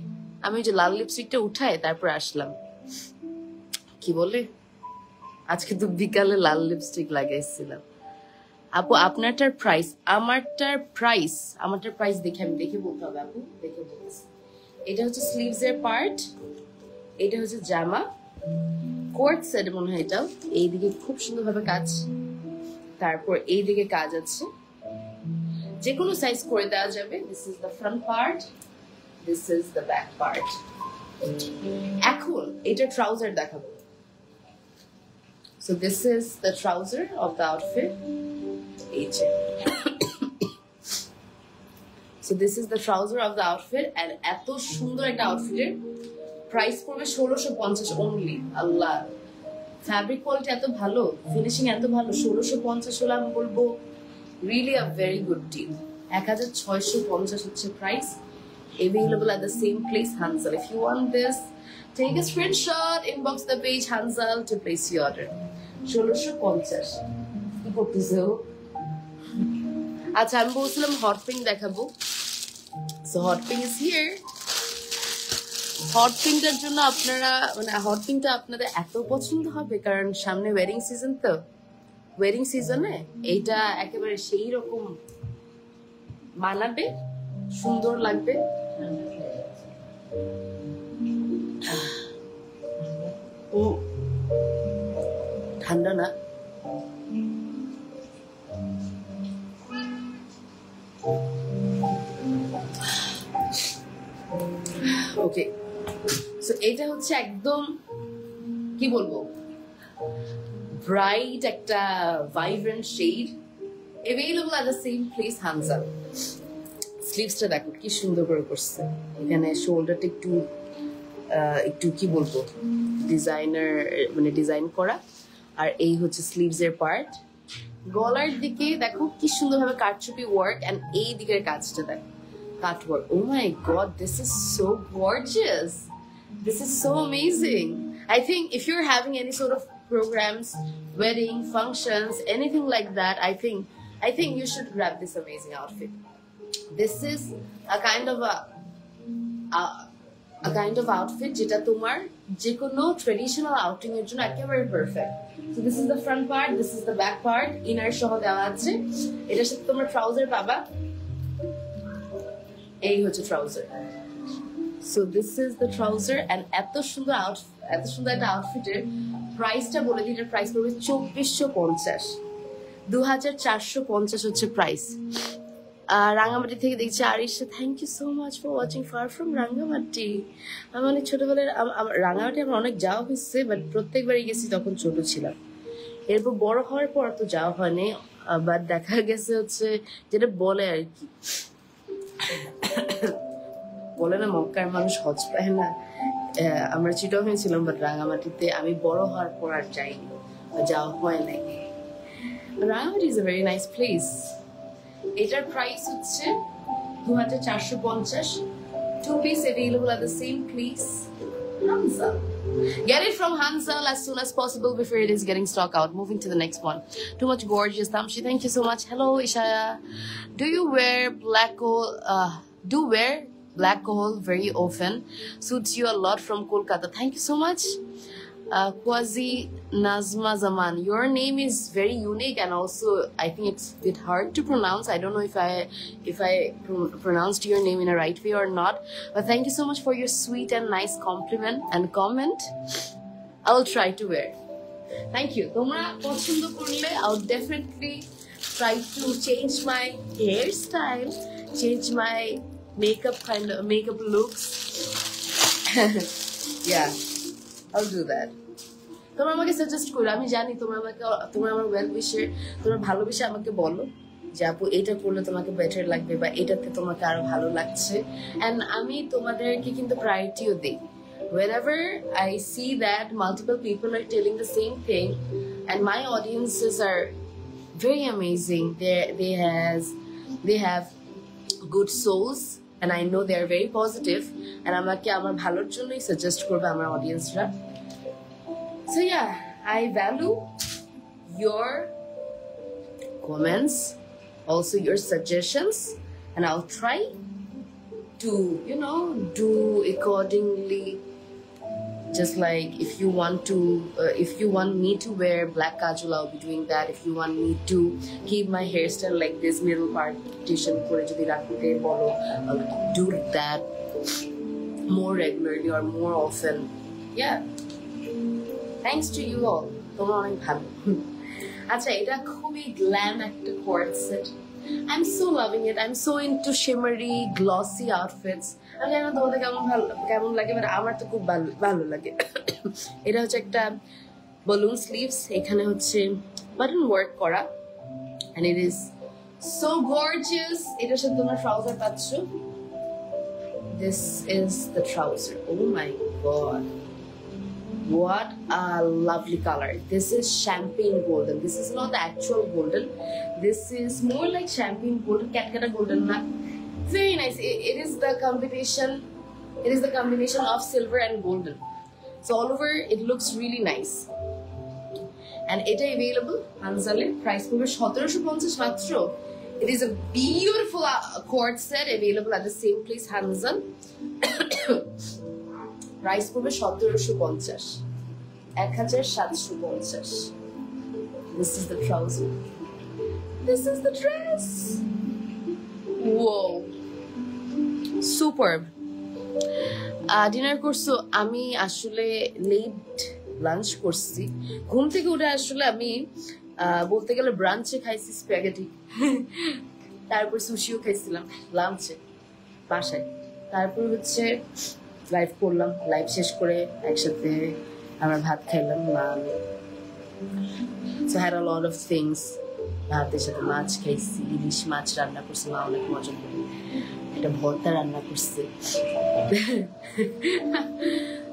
আমি যে লাল লিপস্টিকটা উঠাই তারপর আসলাম। কি বলে, আজকে তো বিকালে লাল লিপস্টিক লাগাইছিলাম। আপু আপনারটার প্রাইস, আমারটার প্রাইস দেখে আমি দেখে বলতে হবে আপু, দেখে বলতেছি। এটা হচ্ছে স্লিভস এর পার্ট, এটা হচ্ছে জামা, কোট সেট মনে হয় এটাও। এইদিকে খুব সুন্দরভাবে কাজ, তারপর এইদিকে কাজ আছে, যে কোনো সাইজ করে দেওয়া যাবে। This is the front part, this is the back part. এখন এটা ট্রাউজার দেখাবো। So this is the trouser of the outfit. এই যে so this is the trouser of the outfit. And এত সুন্দর একটা আউটফিটের প্রাইস পড়বে 1650 অনলি। আল্লাহ, ফ্যাব্রিক কোয়ালিটি এত ভালো, ফিনিশিং এত ভালো, 1650 হলে আমি বলবো really a very good deal. 1650 হচ্ছে price. available at the same place, Hansal. If you want this, take a screenshot, inbox the page Hansal to place your order. 1650 কি করতেছে ও? আচ্ছা আমি বলছিলাম হট পিঙ্ক দেখাবো, so hot pink is here. Hot পিঙ্কটার জন্য আপনারা মানে হট পিঙ্কটা আপনাদের এত পছন্দ হবে কারণ সামনে ওয়েডিং সিজন, তো ওয়েডিং সিজনে এইটা একেবারে সেই রকম মানাবে, সুন্দর লাগবে। ও ঠান্ডা না, ওকে। সো এটা হচ্ছে একদম কি বলবো ব্রাইট একটা vibrant shade, available at the same place Hansal. স্লিভসটা দেখো কি সুন্দর করে করছে, এখানে শোল্ডারটা একটু কি বলবো ডিজাইনার মানে ডিজাইন করা, আর এই হচ্ছে স্লিভস এর পার্ট। গলার দিকে দেখো কি সুন্দরভাবে কাটচুপি ওয়ার্ক, এন্ড এই দিকের কাজটা দেখো cut work. Oh my God, this is so gorgeous, this is so amazing. I think if you're having any sort of programs, wedding, functions, anything like that, I think you should grab this amazing outfit. This is a kind of outfit যেটা তোমার যে কোনো traditional outing এর জন্য একেবারে perfect. So this is the front part, this is the back part, inner সহ দেওয়া আছে। এটার সাথে তোমরা ট্রাউজার পাবা, এই হচ্ছে trouser. So this is the trouser, and এত সুন্দর একটা আউটফিটের প্রাইসটা বলে দিই, এটার প্রাইস পড়বে 2450, 2450 হচ্ছে প্রাইস। রাঙ্গামাটি থেকে দেখছি Arisha, thank you so much for watching far from Rangamati. আমি অনেক ছোটবেলার রাঙ্গামাটি আমার অনেক যাওয়া হয়েছে, বাট প্রত্যেকবারই গেছি তখন ছোট ছিলাম, এরপর বড় হওয়ার পর তো যাওয়া হয়নি। বাট দেখা গেছে হচ্ছে যেটা বলে আর কি, বলে না মক্কার মানুষ হজ পায় না, আমরা চিটং হয়েছিলাম, বাট রাঙামাটিতে আমি বড় হওয়ার পর আর যাইনি, যাওয়া হয় নাই। Rangamati is a very nice place. এটার প্রাইস হচ্ছে 2450, 2 piece available at the same place Hansal. Get it from Hansal as soon as possible before it is getting stock out. Moving to the next one. Too much gorgeous. Tamshi, thank you so much. Hello Ishaya, do you wear black coal very often? Suits you a lot from Kolkata. Thank you so much. Quasi Nazma Zaman, your name is very unique, and also I think it's a bit hard to pronounce. I don't know if I pronounced your name in a right way or not, but thank you so much for your sweet and nice compliment and comment. I will try to wear. Thank you. Tomra পছন্দ করলে I'll definitely try to change my hairstyle, change my makeup looks. Yeah, I'll do that. তোমরা আমাকে suggest করো, আমি জানি তোমরা আমার well উইশার, তোমরা ভালোবেসে আমাকে বলো যে আপু এটা করলে তোমাকে বেটার লাগবে বা এটাতে তোমাকে আরো ভালো লাগছে, এন্ড আমি তোমাদেরকে কিন্তু প্রায়োরিটিও দিই। Whenever I see that multiple people are telling the same thing and my audiences are very amazing, they have good souls, and I know they are very positive, and আমাকে আমার ভালোর জন্যই সাজেস্ট করবে আমার অডিয়েন্সরা। So yeah, I value your comments, also your suggestions, and I'll try to do accordingly. Just like if you want me to wear black kajal, I'll be doing that. If you want me to keep my hairstyle like this, middle partition kore jodi rakhte bolo, I'll do that more regularly or more often. Yeah, thanks to you all. Tomra onek bhalo. Acha eta khubi glam ekta cord set. I'm so loving it. I'm so into shimmery, glossy outfits. আমি জানি না তোমাদের কেমন লাগে, but আমার তো খুব ভালো লাগে। এটা হচ্ছে একটা balloon sleeves, এখানে হচ্ছে বাটন ওয়ার্ক করা, and it is so gorgeous. এটার সাথে তোমরা ট্রাউজার পাচ্ছ। This is the trouser. Oh my god, what a lovely color. This is champagne golden. This is not the actual golden, this is more like champagne golden, katkata golden na, Very nice. It is the combination. It is the combination of silver and golden. So all over it looks really nice. And এটা available Hanzale. Price পড়বে 1750 মাত্র. It is a beautiful cord set available at the same place Hanzal. Price পড়বে 1750. 1750. This is the trouser. This is the dress. Whoa. Superb. Dinner করছো? আমি আসলে late lunch করছি। ঘুম থেকে উঠে আসলে আমি বলতে গেলে ব্রাঞ্চে খাইছি স্প্যাগেটি, তারপর সুশিও খাইছিলাম লাঞ্চে বাসায়, তারপর হচ্ছে লাইভ করলাম, লাইভ শেষ করে একসাথে আমরা ভাত খাইলাম মা আমি। So I had a lot of things. ভাতের সাথে মাছ খাইছি, ইলিশ মাছ রান্না করছি মা অনেক মজা করে, একটা ভর্তা রান্না করছে,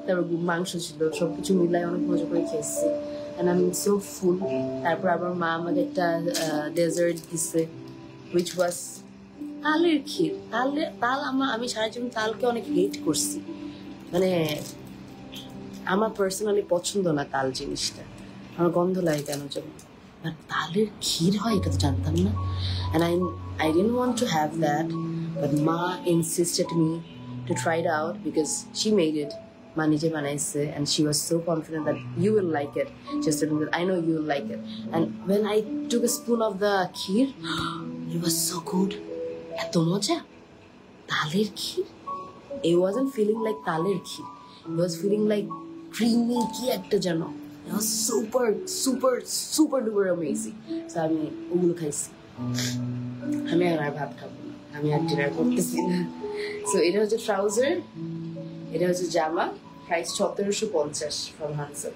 তারপর মাংস ছিল, সবকিছু মিলাই অনেক মজা করে খেয়েছি। And I'm so full. তারপর আবার মা আমাকে একটা ডেজার্ট দিছে which was তালের ক্ষীর। তাল আমি সারা জীবন তালকে অনেক হেট করছি, মানে আমার পার্সোনালি পছন্দ না তাল জিনিসটা, আমার গন্ধ লাগে কেন জানি। আর তালের ক্ষীর হয় এটা তো জানতাম না। And I didn't want to have that, but Ma insisted me to try it out because she made it. Ma nije banaise, and she was so confident that you will like it. Just telling that I know you will like it. And when I took a spoon of the kheer, it was so good. Eto moja taler kheer. It wasn't feeling like taler kheer. It was feeling like creamy ki ekta jano. It was super, super, super duper amazing. So আমি ওগুলো খাইছি। আমি আর ভাত খাবো না, আমি আর dinner করতেছি না। সো এটা হচ্ছে ট্রাউজার, এটা হচ্ছে জামা, প্রাইস 1750 ফ্রম হানসেল।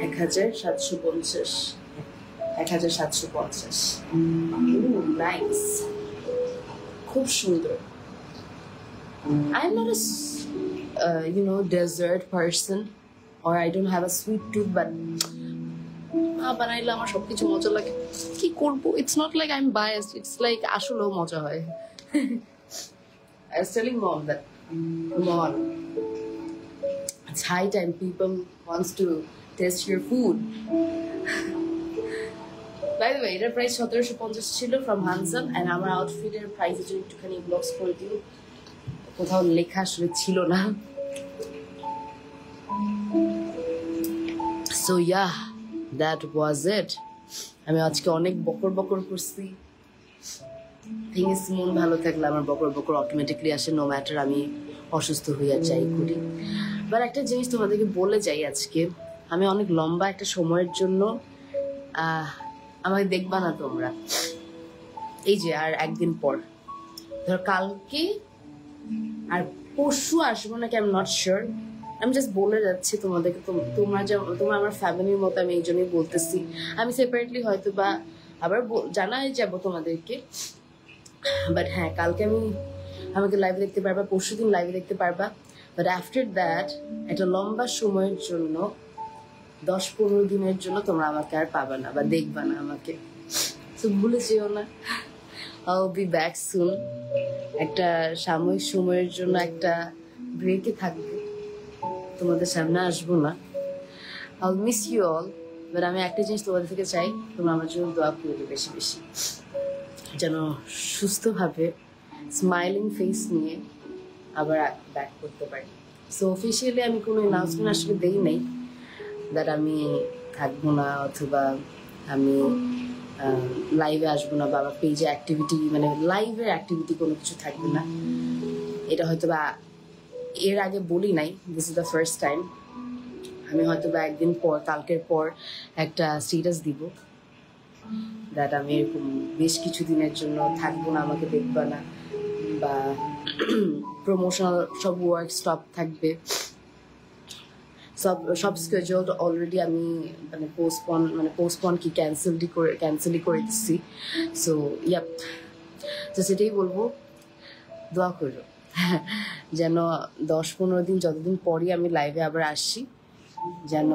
1750, 1750। নাইস, খুব সুন্দর। I am not a dessert person, or I don't have a sweet tooth, but বানাইলে আমার সবকিছু মজা লাগে, কি করবো? It's not like I'm biased, it's like আসলেও মজা হয়। I was telling mom that, Mom, it's high time people wants to taste your food. By the way, এটার প্রাইস 1750 ছিল ফ্রম হানসেল, and আমার আউটফিটের প্রাইসের জন্য একটুখানি ব্লগস করে দিও, কোথাও লেখা আসলে ছিল না। So yeah, that was it. আমি আজকে অনেক বকর করছি। থিংস মন ভালো থাকলে আমার বকর অটোমেটিকলি আসে, নো ম্যাটার আমি অসুস্থ হইয়া যাই করি। বাট একটা জিনিস তোমাদেরকে বলে যাই আজকে, আমি অনেক লম্বা একটা সময়ের জন্য আমাকে দেখবা না তোমরা, এই যে আর একদিন পর, ধর কালকে আর পরশু আসবো নাকি আই এম নট শিওর। আমি জাস্ট বলে যাচ্ছি তোমাদেরকে, তোমরা আমার ফ্যামিলির মতো, আমি এই জন্যই বলতেছি। আমি সেপারেটলি হয়তো বা আবার জানাই যাবো তোমাদেরকে, বাট হ্যাঁ কালকে আমাকে লাইভে দেখতে পারবা, পরশু দিন লাইভে দেখতে পারবা, বাট আফটার দ্যাট একটা লম্বা সময়ের জন্য 10-15 দিনের জন্য তোমরা আমাকে আর পাবা না বা দেখবা না আমাকে। তো ভুলে যেও না, I'll be back soon. একটা সাময়িক সময়ের জন্য একটা ব্রেকে থাকবে, তোমাদের সামনে আসবো না। I'll miss you all, but আমি একটা জিনিস তোমাদের থেকে চাই, তোমরা আমার জন্য দোয়া করবে বেশি বেশি, যেন সুস্থভাবে স্মাইলিং ফেস নিয়ে আবার ব্যাক করতে পারি। সো অফিসিয়ালি আমি কোনো অ্যানাউন্সমেন্ট আসলে দেই নাই দ্যাট আমি থাকবো না, অথবা আমি লাইভে আসবো না, বা আমার পেজে অ্যাক্টিভিটি, মানে লাইভের অ্যাক্টিভিটি কোনো কিছু থাকবে না। এটা হয়তো বা এর আগে বলি নাই, this is the first time. আমি হয়তো বা একদিন পর, কালকের পর একটা স্টেটাস দিব দ্যাট আমি এরকম বেশ কিছু দিনের জন্য থাকবো না, আমাকে দেখবা না, বা প্রমোশনাল সব ওয়ার্ক স্টপ থাকবে, সব স্কেজুলড অলরেডি আমি পোস্টপন কি ক্যান্সেলই করে দিচ্ছি। সো ইয়াপ, তো সেটাই বলবো, দোয়া করো যেন 10-15 দিন, যতদিন পরই আমি লাইভে আবার আসি, যেন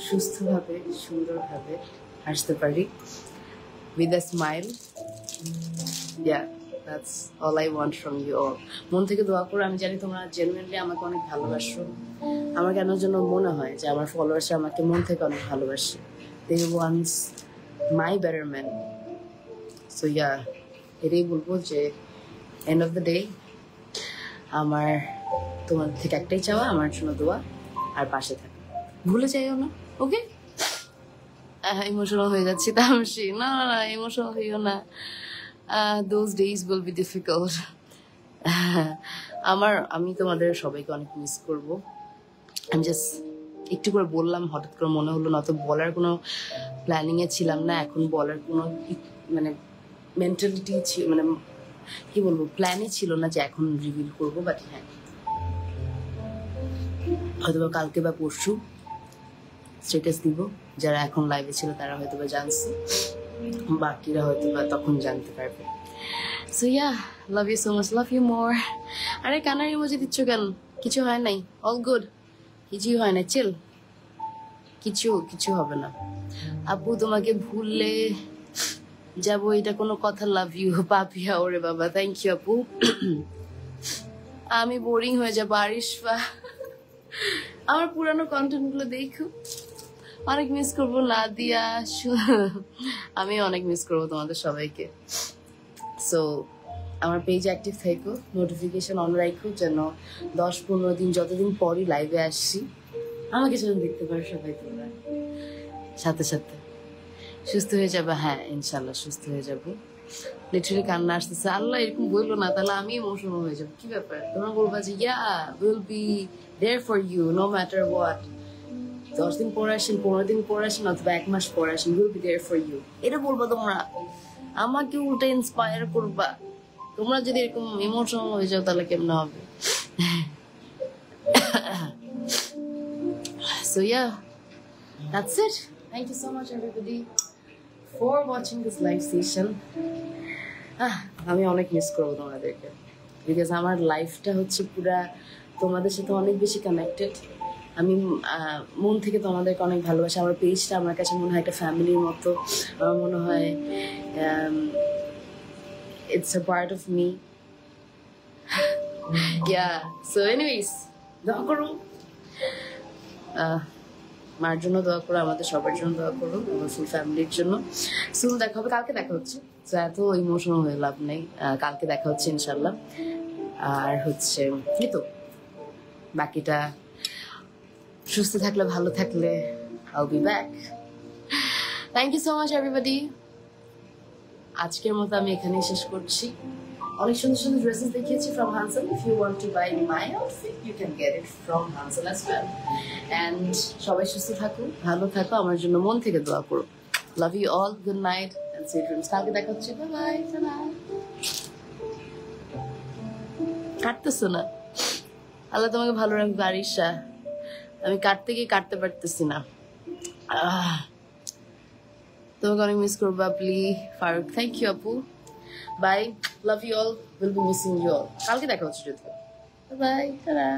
সুস্থভাবে সুন্দরভাবে আসতে পারি, with a smile. Yeah, That's all I want from you all. মন থেকে দোয়া করো। আমি জানি তোমরা জেনুইনলি আমাকে অনেক ভালোবাসো। আমার কেন যেন মনে হয় যে আমার ফলোয়ার্সরা আমাকে মন থেকে অনেক ভালোবাসে। They want my betterment. So yeah, এটাই বলবো যে end of the day আমার তোমাদের থেকে একটাই চাওয়া, আমার জন্য দোয়া আর পাশে থাকা। ভুলে যাইও না, ওকে? ইমোশনাল হয়ে যাচ্ছি তামসি। না না না, ইমোশনাল হইও না। Those days will be difficult. আমি তোমাদের সবাইকে অনেক মিস করব। আমি জাস্ট একটু করে বললাম, হঠাৎ করে মনে হলো, না তো বলার কোনো প্ল্যানিং এ ছিলাম না। এখন বলার কোনো মানে মেন্টালিটি ছিল, মানে কি বলবো, প্ল্যানই ছিল না যে এখন রিভিল করবো। বাট হ্যাঁ, হয়তো বা কালকে বা পরশু স্ট্যাটাস দিব। যারা এখন লাইভে ছিল তারা হয়তো বা জানছে, বাকিরা হয়তো বা তখন জানতে পারবে। So yeah, love you so much, love you more. আরে কানার ইমোজি দিচ্ছ কেন? কিছু হয় নাই, অল গুড, কিছুই হয় না, চিল, কিছু হবে না। আপু তোমাকে ভুললে যাবো এটা কোনো কথা? Love you Papiya. ওরে বাবা, থ্যাংক ইউ আপু। আমি বোরিং হয়ে যাবো আরিশফা। আমার পুরানো কন্টেন্ট গুলো দেখো, অনেক মিস করবো। নাদিয়া, আমি অনেক মিস করবো তোমাদের সবাইকে। সো আমার পেজ অ্যাক্টিভ থেকো, নোটিফিকেশন অন রাখো, যেন 10-15 দিন, যতদিন পরই লাইভে আসছি আমাকে যেন দেখতে পারো সবাই তোমরা। সাথে সাথে সুস্থ হয়ে যাবে। হ্যাঁ ইনশাল্লাহ সুস্থ হয়ে যাবো। লিটারালি কান্না আসতেছে। আল্লাহ এরকম বললো না, তাহলে আমি ইমোশনাল হয়ে যাবো। কি ব্যাপার? তোমরা বলবা যে yeah will be there for you no matter what. 10 দিন পর আসেন, 15 দিন পর আসেন, অথবা 1 মাস পর আসেন, will be there for you. এটা বলবা তোমরা, আমাকে উল্টা ইন্সপায়ার করবা। তোমরা যদি এরকম ইমোশনাল হয়ে যাও তাহলে কেমন হবে? So yeah, that's it. Thank you so much everybody for watching this live session. আমি অনেক মিস করবো তোমাদেরকে, বিকজ আমার লাইফটা হচ্ছে পুরা তোমাদের সাথে অনেক বেশি কানেক্টেড। আমি মন থেকে তোমাদেরকে অনেক ভালোবাসি। আমার পেজটা আমার কাছে মনে হয় একটা ফ্যামিলির মতো। আমার মনে হয় it's a part of me. Yeah, so anyways, দোয়া করো, মার জন্য দোয়া করো, আমাদের সবার জন্য দোয়া করো, আমার ফুল ফ্যামিলির জন্য। সুন দেখা হবে, কালকে দেখা হচ্ছে। তো এত ইমোশনাল হয়ে লাভ নেই, কালকে দেখা হচ্ছে ইনশাল্লাহ। আর হচ্ছে এই তো বাকিটা, সুস্থ থাকলে, ভালো থাকলে, I'll be back. Thank you so much everybody. আজকের মতো আমি এখানেই শেষ করছি। অনেক সুন্দর সুন্দর ড্রেসেস দেখিয়েছি from Hansel. If you want to buy my outfit, you can get it from Hansel as well. And সবাই সুস্থ থাকো, ভালো থাকো, আমার জন্য মন থেকে দোয়া করো। Love you all, good night and sweet dreams. কালকে দেখা হচ্ছে, bye bye, টাটা। কাটতেছো না, আল্লাহ তোমাকে ভালো রাখবে আরিশা। আমি কাটতে গিয়ে কাটতে পারতেছি না। তোমাকে অনেক মিস করবো আপলি ফারুক। থ্যাংক ইউ আপু, bye, love you all, will be missing you all. কালকে দেখা হচ্ছে যদি, বাই, টাটা।